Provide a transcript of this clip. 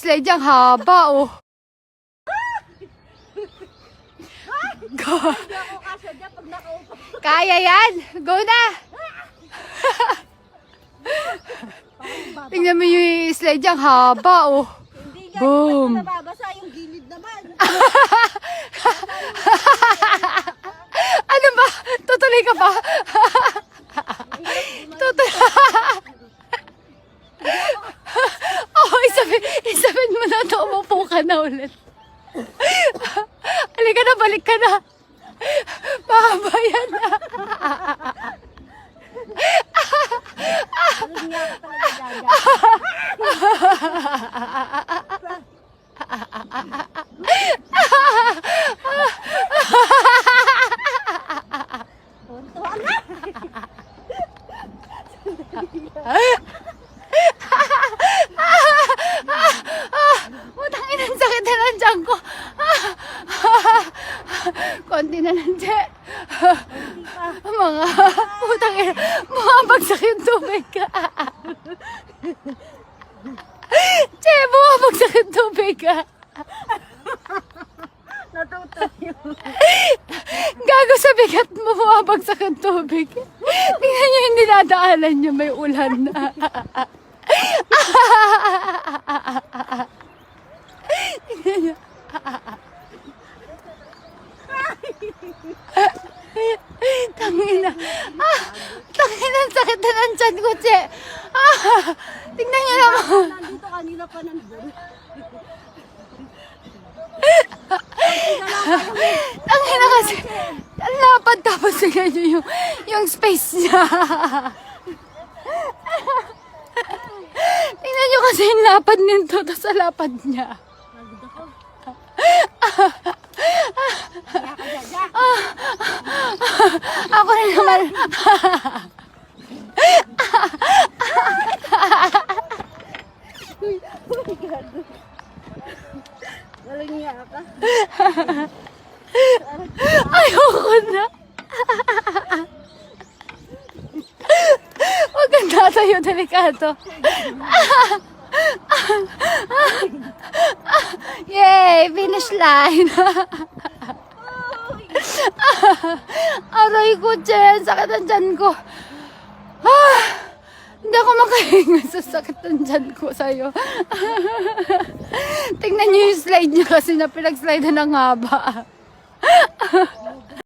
slide yung haba, oh. Go. Kaya yan. Go na. Tingnan mo yung slide yung haba, oh. Boom. Nababasa yung gilid naman. Ano ba? Tutuloy ka pa? Tutuloy. Oh, isabin mo na ito. Umupo ka na ulit. Halika na, balik ka na. Mahaba yan na. Utangin ang sakit na ng tiyan ko. Konti na lang, Che. Mga utangin, bumabagsak yung tubig ka. Che, bumabagsak yung tubig ka. Natutuyo. Gago sa bigat mo, bumabagsak yung tubig. Tingnan nyo yung dinadaanan nyo, may ulan na. Tingnan nyo. Tangina. Tangina, ang sakit na ng tiyan ko, Che. Tingnan nyo naman. Nandito kanina pa nandun. Tangina kasi. Ang lapad tapos tingnan nyo yung space niya. Tingnan nyo kasi yung lapad nito tapos sa lapad niya. Ako rin naman. Walang niya ka. Ayoko na. Huwag kang tatayo, delikado. Yay! Finish line! Aray ko, Chen! Sakit ang tiyan ko. Hindi ako makahinga sa sakit ng tiyan ko sa'yo. Tingnan niyo yung slide niya kasi na pinag-slide na ng haba.